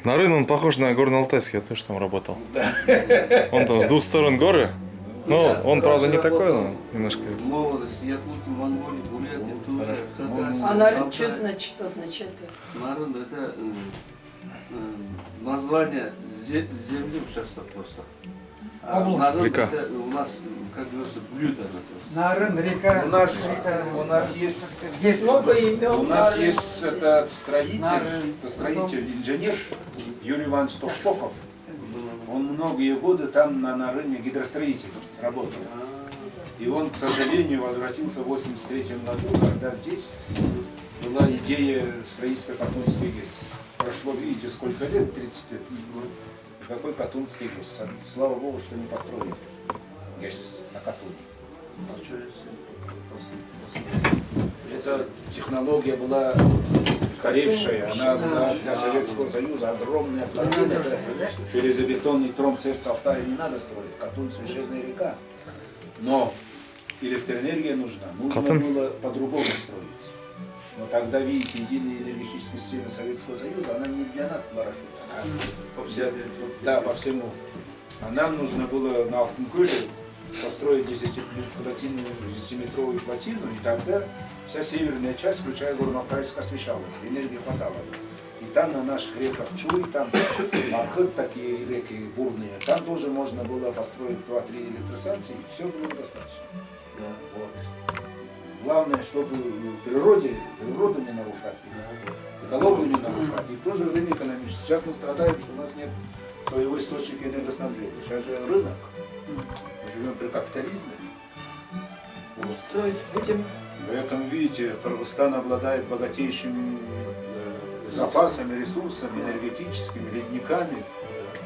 На Рын он похож на Горно-Алтайский, я тоже там работал. Да. Он там с двух сторон горы. Ну, он, правда, не такой, но немножко. Молодость, Якутия, Монголия, Бурятия, Тура, Хакасия. А Нарын что означает-то? Нарын это название земли участок просто. А Нарын Река. это у нас, как говорится, блюдо называется. Нарын, река. У нас есть Много имен. У нас Нарын. есть этот строитель, Нарын. инженер Юрий Иванович Тошпоков. Он многие годы там на Нарыне гидростроителем работал. И он, к сожалению, возвратился в 1983 году, когда здесь была идея строительства Катунской ГЭС. Прошло, видите, сколько лет, 30 лет. Какой Катунский ГЭС? Слава Богу, что не построили ГЭС на Катуне. А что если Эта технология была устаревшая, она была для Советского Союза огромная плотина. Это железобетонный тром сердца Алтая не надо строить, Катун священная река. Но электроэнергия нужна, нужно было по-другому строить. Но тогда, видите, единая энергетическая система Советского Союза, она не для нас была рассчитана, да, по всему. А нам нужно было на Алтынкуле построить 10-метровую плотину, и тогда вся северная часть, включая Горно-Алтайск, освещалась, энергии хватало. И там на наших реках Чуй, там Архыт, такие реки бурные, там тоже можно было построить 2-3 электростанции, и все было достаточно. Вот. Главное, чтобы природу не нарушать, экологию не нарушать, и в то же время экономически. Сейчас мы страдаем, что у нас нет своего источника энергоснабжения. Сейчас же рынок. Мы живем при капитализме. Вот. Строить будем. Поэтому, видите, Кыргызстан обладает богатейшими запасами, ресурсами энергетическими, ледниками,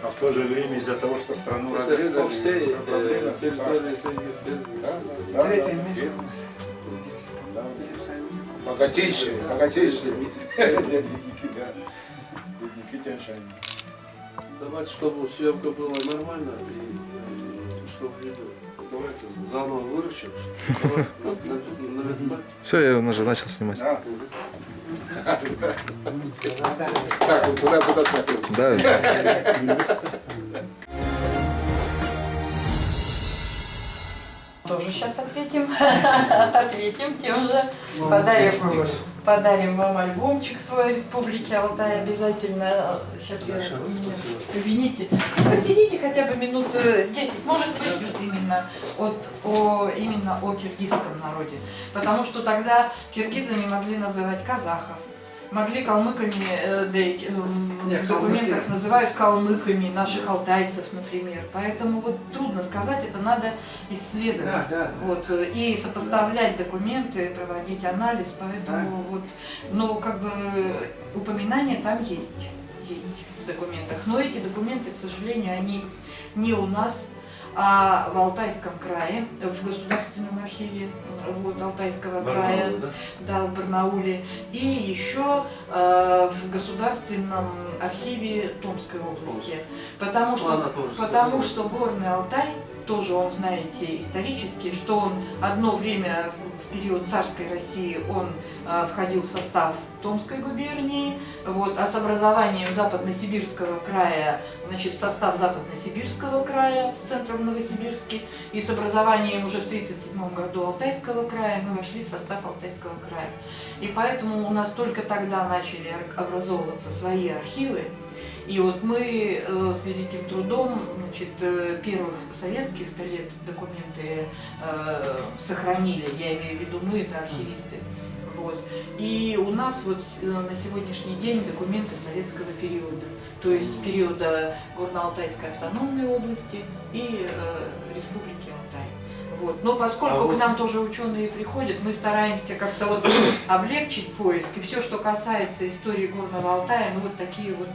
а в то же время из-за того, что страну разрезали, по всей уже проблема с территории Соединенных Третье место у нас. богатейшие ледники, да. Ледники Тянь-Шань. Давайте, чтобы съемка была нормальная и чтобы давайте заново выращим. Все, я уже начал снимать. Да. Так, куда смотрим? Да. Тоже сейчас ответим. Ответим тем же. Подарим вам альбомчик свой Республики Алтай обязательно. Сейчас я кабинете. Посидите хотя бы минут 10, может быть, именно именно о киргизском народе. Потому что тогда киргизами могли называть казахов. Могли калмыками, в документах называют калмыками, наших алтайцев, например. Поэтому вот трудно сказать, это надо исследовать. Вот, и сопоставлять документы, проводить анализ. Поэтому вот, но как бы упоминания там есть в документах. Но эти документы, к сожалению, они не у нас, а в Алтайском крае, в Государственном архиве Алтайского края, да, в Барнауле, и еще в Государственном архиве Томской области. Потому что Горный Алтай, тоже он, знаете, исторически, что он одно время в период царской России он входил в состав Томской губернии, вот, а с образованием Западно-Сибирского края, значит, в состав Западно-Сибирского края с центром в Новосибирске, и с образованием уже в 1937 году Алтайского края мы вошли в состав Алтайского края. И поэтому у нас только тогда начали образовываться свои архивы. И вот мы с великим трудом, значит, первых советских лет документы сохранили, я имею в виду мы, это архивисты. Вот. И у нас вот на сегодняшний день документы советского периода, то есть периода Горно-Алтайской автономной области и Республики Алтай. Вот. Но поскольку к нам тоже ученые приходят, мы стараемся как-то вот облегчить поиск, и все, что касается истории Горного Алтая, мы вот такие вот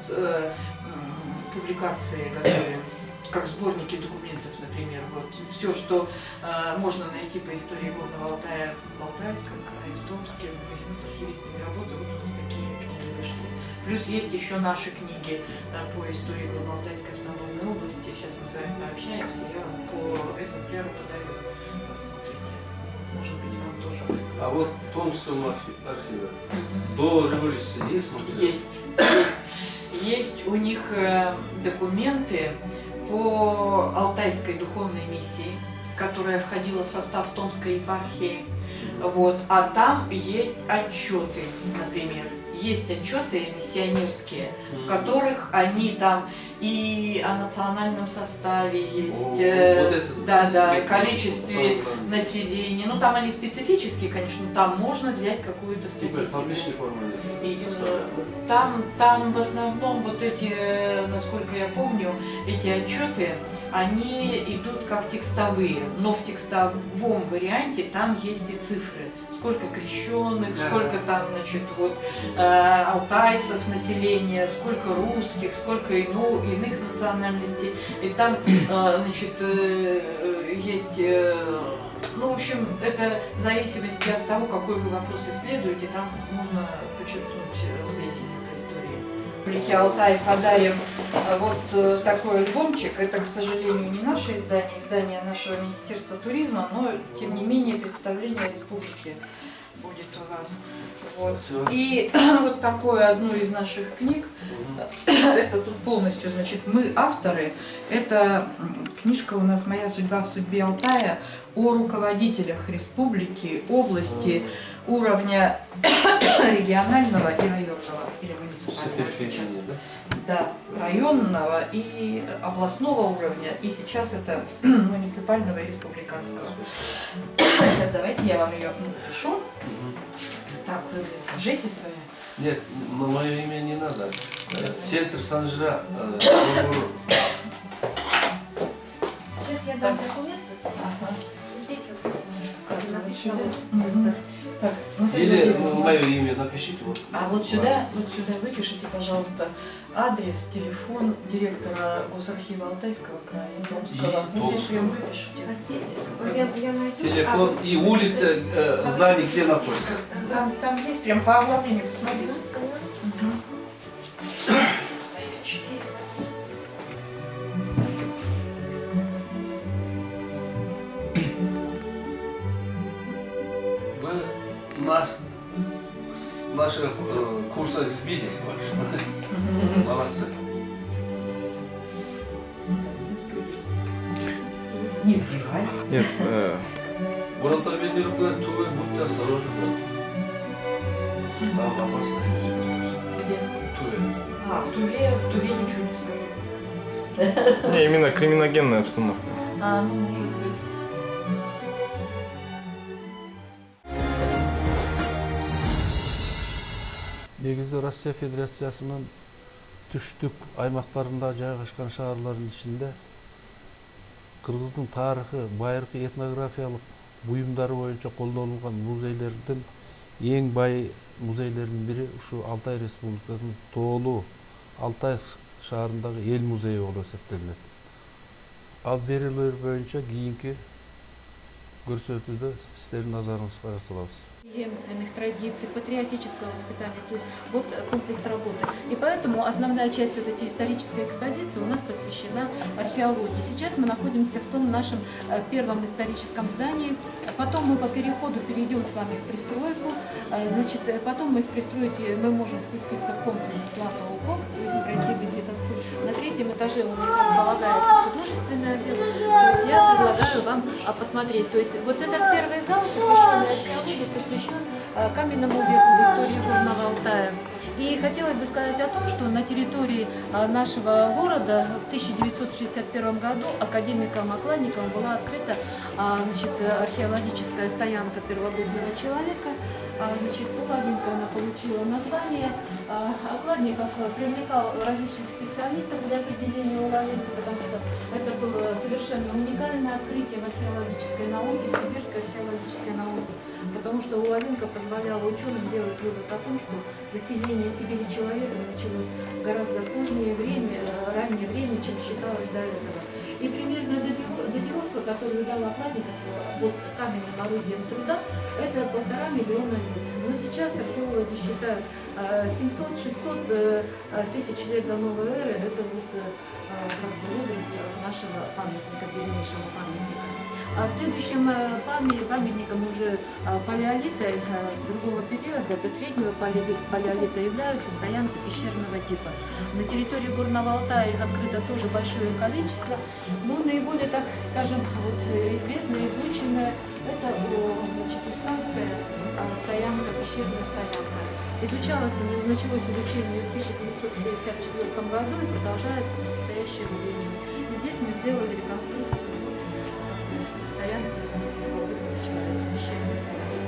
публикации готовим, как сборники документов, например. Вот. Все, что можно найти по истории Горного Алтая в Алтайском крае, в Томске, если мы с архивистами работаем, вот у нас такие книги вышли. Плюс есть еще наши книги по истории Горно-Алтайской автономной области. Сейчас мы с вами пообщаемся, я вам по экземпляру подарю. Посмотрите. Может быть, вам тоже. А вот в Томском архиве до революции есть? Есть. есть у них документы по Алтайской духовной миссии, которая входила в состав Томской епархии. Вот. А там есть отчеты, например. Есть отчеты миссионерские, в которых они там и о национальном составе есть, Вот это, количестве населения. Ну там они специфические, конечно, там можно взять какую-то статистику. И, там в основном вот эти, насколько я помню, эти отчеты, они идут как текстовые, но в текстовом варианте там есть и цифры. Сколько крещенных, сколько там, значит, вот алтайцев населения, сколько русских, сколько иных национальностей. И там, значит, есть, ну, в общем, это в зависимости от того, какой вы вопрос исследуете, там можно почерпнуть сведения по истории. В реке Алтай подарим вот такой альбомчик. Это, к сожалению, не наше издание, издание нашего Министерства туризма, но, тем не менее, представление республики будет у вас. Вот. И вот такую одну из наших книг, это тут полностью, значит, мы авторы. Это книжка у нас «Моя судьба в судьбе Алтая» о руководителях республики, области, уровня регионального и районного, или муниципального сейчас. Да, районного и областного уровня, и сейчас это муниципального и республиканского. Сейчас давайте я вам ее напишу. Так, вы скажите свои. Нет, на мое имя не надо. Центр Санжра. Сейчас я дам документы. Ага. Здесь вот написано Мгм. центр. Так, ну, Или тогда- мое имя напишите. Вот. А вот сюда выпишите, пожалуйста, адрес, телефон директора Госархива Алтайского края, Томского. И Вот здесь Томского. прям выпишите. А здесь вот я найду. Телефон и улица, здание, где находится. Там есть прям по оглавлению, посмотрите. Ага. Вы наши курсы сбили. Молодцы. Не сбивай. Нет, Грунтоведеры Туве, будьте осторожны. Там опасно. Где? Туве. А, в Туве ничего не скажу. не, именно криминогенная обстановка. А, ну может быть. Негізі Россия Федерациясының түштік аймақтарында жайғашқан шаһарлардың ішінде Қырғыздың тарихы, байырқы этнографиялық бұйымдары бойынша қолданылған музейлердің ең бай музейлердің бірі ушу Алтай Республикасының Тоолу Алтайск шаарындағы эл музейі болып есептелинет. Ал берүүлөр боюнча кийинки көрсөтүүдө сиздердин назарыңызга салабыз. Преемственных традиций, патриотического воспитания, то есть вот комплекс работы. И поэтому основная часть вот этой исторической экспозиции у нас посвящена археологии. Сейчас мы находимся в том нашем первом историческом здании. Потом мы по переходу перейдем с вами в пристройку. Значит, потом мы мы можем спуститься в комплекс Плата УКОК, то есть пройти визит. На третьем этаже у нас располагается художественный отдел. То есть я предлагаю вам посмотреть. То есть вот этот первый зал, посвященный археологии, посвящен каменному веку в истории Горного Алтая. И хотелось бы сказать о том, что на территории нашего города в 1961 году академиком Окладниковым была открыта археологическая стоянка первобытного человека. Значит, Окладникова она получила название. Окладников привлекал различных специалистов для определения Улавенко, потому что это было совершенно уникальное открытие в археологической науке, в сибирской археологической науке, потому что Улавенко позволяла ученым делать вывод о том, что заселение Сибири человеком началось в гораздо позднее время, раннее время, чем считалось до этого. И примерно датировка, которую дал Окладников вот каменным орудием труда, это 1,5 миллиона лет. Но сейчас археологи считают 700-600 тысяч лет до новой эры, это вот возраст нашего памятника, древнейшего памятника. А следующим памятником уже палеолита другого периода, до среднего палеолита, являются стоянки пещерного типа. На территории Горного Алтая их открыто тоже большое количество, но наиболее, так скажем, вот известная, изученная, это значит, испанская стоянка, пещерная стоянка. Началось изучение в 1954 году и продолжается в настоящее время. И здесь мы сделали реконструкцию стоянки, пещерной стоянки.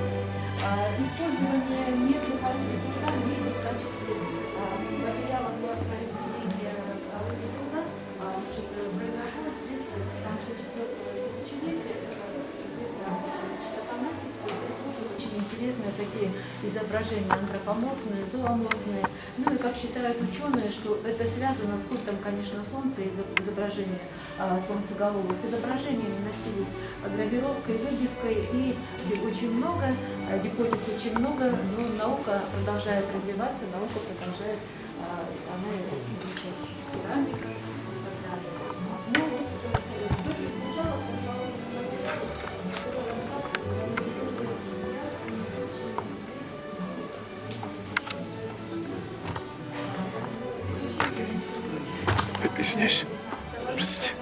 Использование медных орудий труда в качестве материала для произведения орудий труда произошло здесь в конце 4-го тысячелетия. Очень интересные такие изображения антропоморфные, зооморфные. Ну и как считают ученые, что это связано с культом, конечно, Солнца и изображения солнцеголовых. Изображениями носились гравировкой, выбивкой, и очень много, гипотез очень много, но наука продолжает развиваться, наука продолжает она изучать керамика и так далее. Ну, Извиняюсь. Простите.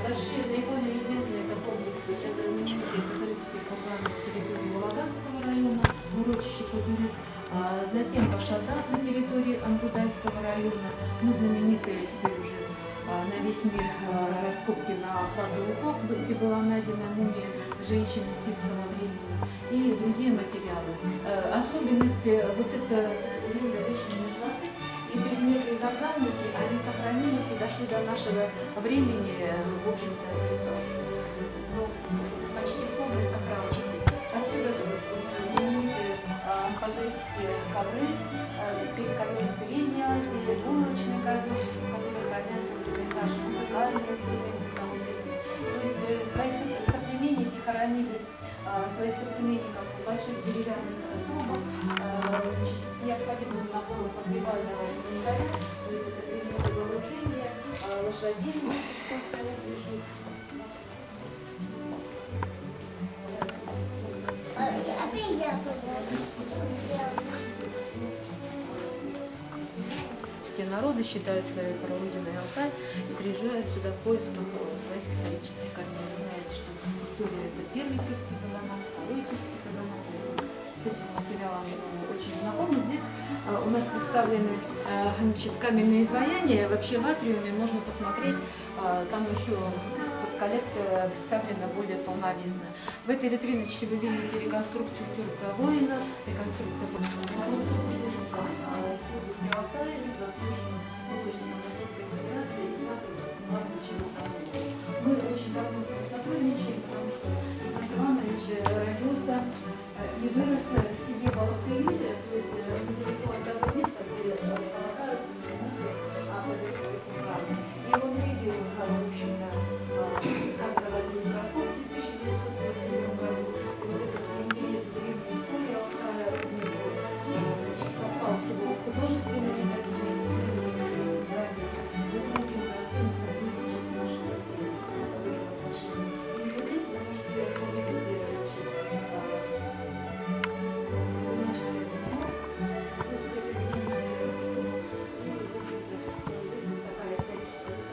Большие, наиболее известные это комплексы, это знаменитые Козыревские курганы на территории Володарского района, урочище Козырек, затем Башадах на территории Ангудайского района, ну, знаменитые теперь уже на весь мир раскопки на кладовиках, где была найдена мумия женщины скифского времени, и другие материалы. Особенности вот это завешенные жлаты и предметы из орнаментики, они сохранились и дошли до нашего времени, в общем-то, ну, почти в полной сохранности. Отсюда знаменитые хазарские ковры, ковер из Передней Азии, булочные ковры, которые хранятся в Эрмитаже, музыкальные инструменты. То есть свои современники хоронили своих современников в больших деревянных трубах с необходимым набором погребального инвентаря, то есть это предметы вооружения, лошадей, Те народы считают своей прародиной Алтай и приезжают сюда в поисках своих исторических корней. Знаете, что история это первый Кирти-Каганат, второй Кирти-Каганат. С этим материалом очень знакомы. Здесь у нас представлены значит, каменные изваяния. Вообще в атриуме можно посмотреть, там еще коллекция представлена более полновесно. В этой витриночке вы видите реконструкцию тюрка воина, реконструкция Республики Алтай, заслуженным художником Российской Федерации Мы очень давно с ним сотрудничаем, потому что Иван Иванович родился и вырос в семье Балахтыли, то есть недалеко от того места, где располагаются Козыревские курганы. И он видел, в общем-то, как проводились раскопки в 1937 году. И вот этот интерес к древней истории Алтая совпал с его художественными такими исследованиями и созданиями. Это очень сотрудничать с нашим музеем. И вот здесь вы можете увидеть руническое письмо. Такая историческая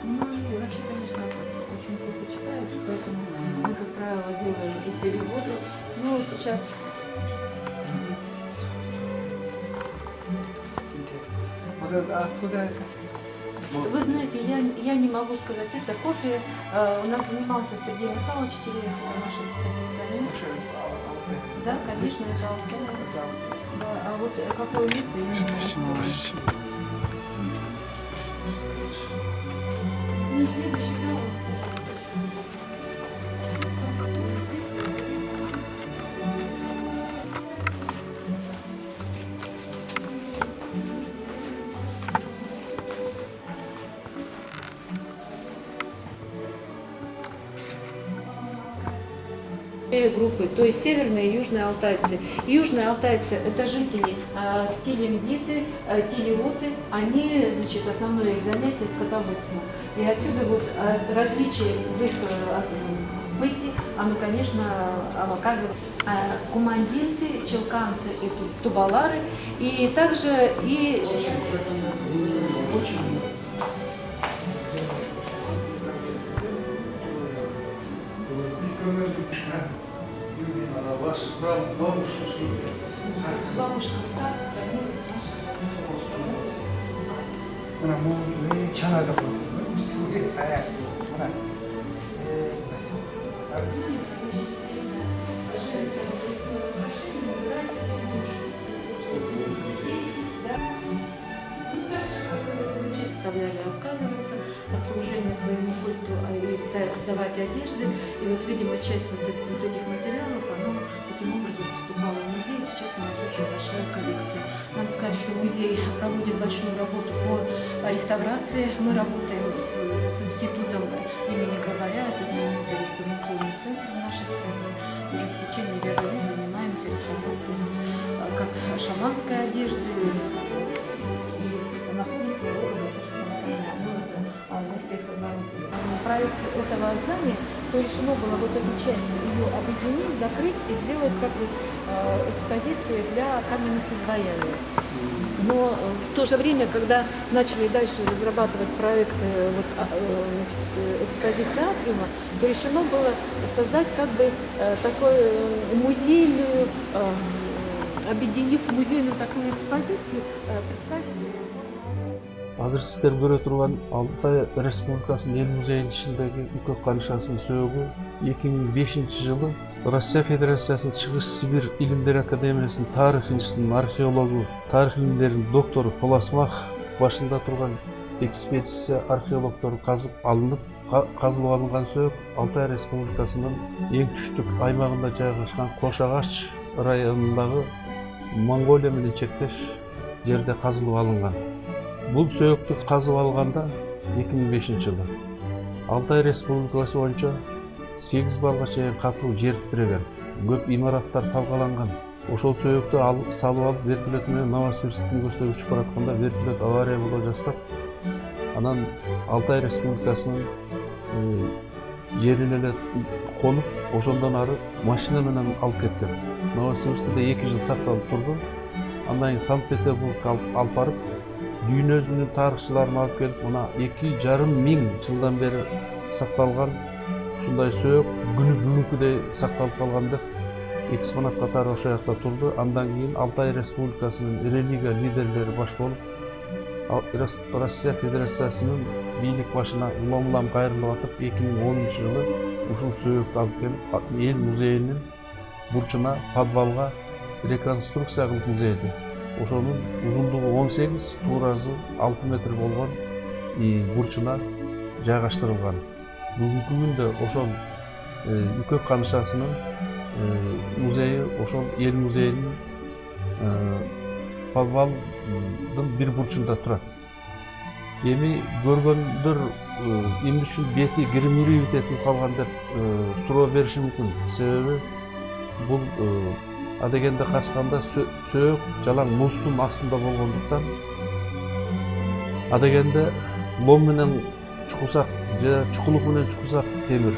Ну, и вообще, конечно, очень плохо читают, поэтому мы, как правило, делаем и переводы. Ну, сейчас Вот это, откуда это? вы знаете, я не могу сказать, это копия. У нас занимался Сергей Михайлович Тереев, это наш экспозиционер. Да, конечно, это Алтай. Да, а вот какое место, я не знаю. Простите. Ну, следующий, да, у нас, пожалуйста, еще. этнической группы, то есть северные и южные алтайцы. И южные алтайцы – это жители Тилингиты, Тилиуты, они, значит, основное их занятие – скотоводство. И отсюда вот различие в их быте, оно, конечно, оказывает кумандинцы, челканцы и тубалары, и также и Ваш бабушка бабушка Mana bu chanada qo'ydi. Bizga tayak. Mana. заставляли отказываться от служения своему культу, и сдавать одежды. И вот, видимо, часть вот этих материалов, оно таким образом поступало в музей. Сейчас у нас очень большая коллекция. Надо сказать, что музей проводит большую работу по реставрации. Мы работаем с институтом имени Грабаря, это знаменитый реставрационный центр в нашей стране. Уже в течение ряда лет занимаемся реставрацией как шаманской одежды, и находится на всех народах. Проект этого здания, то решено было вот эту часть ее объединить, закрыть и сделать как бы экспозиции для каменных изваяний. Но в то же время, когда начали дальше разрабатывать проект экспозиции атриума, то решено было создать как бы такую музейную, объединив музейную такую экспозицию, представить. Азыр сиздер көрө турган Алтай Республикасынын эл музейинин ичиндеги Үкөк канышасынын сөөгү 2005 жылы Россия Федерациясынын Чыгыш Сибирь Илимдер Академиясынын тарых институтунун археологу, тарых илимдеринин доктору Поласмах башында турган экспедиция археологдору казылып алынган сөök Алтай Республикасынын эң түштүк аймагында жайгашкан Кош Агач районундагы Монголия менен чектеш жерде казылып алынган. Бул сөөктү казып алганда 2005 жылы Алтай Республикасы боюнча 8 балга чейин катуу жер титиреген, көп имараттар талкаланган. Ошол сөөктү салып алып вертолет менен Новосибирск күнгөсүнө учуп баратканда вертолет авария боло жаздап, анан Алтай Республикасынын жерине эле конуп, ошондон ары машина менен алып кеткен. Новосибирскте 2 жыл сакталып турду. Андан кийин Санкт-Петербургга алып барып, дүйнөзүнүн тарыхчыларын алып келип, мына 2,5 миң жылдан бери сакталган ушундай сөök күнү бүгүнкүдөй сакталып калган деп экспонат катары ошол жакта турду. Андан кийин Алтай Республикасынын религия лидерлери баш болуп, Россия Федерациясынын бийлик башына улам кайрылып атып, 2010 жылы ушул сөөктү алып келип эл музейинин бурчуна, подвалга реконструкция кылып музейди. Ошонун узундугу 18, туурасы 6 метр болгон бурчуна жайгаштырылган. Бүгүнкү күндө ошол Үкөк канышасынын музейи ошол эл музейинин подвалдын бир бурчунда турат. Эми көргөндөр эмне үчүн бети гримируют этип калган деп суроо бериши мүмкүн. Себеби бул адегенде качканда сөök жалаң муздун астында болгондуктан адегенде лом менен чукусак же чукулук менен чукусак темир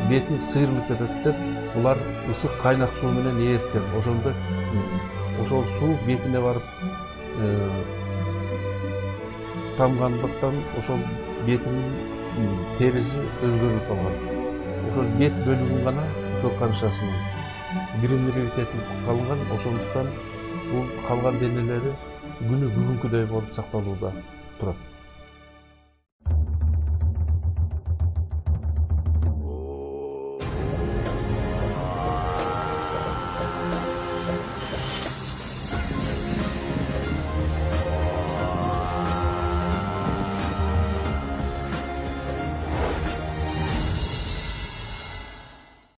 бети сыйрылып кетет деп булар ысык кайнак суу менен ээриткен. Ошондо ошол суу бетине барып тамгандыктан ошол бетинин териси өзгөрүп калган. Ошол бет бөлүгүн гана Үкөк канышасынын гримируют этип калган. Ошондуктан бул калган денелери күнү бүгүнкүдөй болуп сакталууда турат.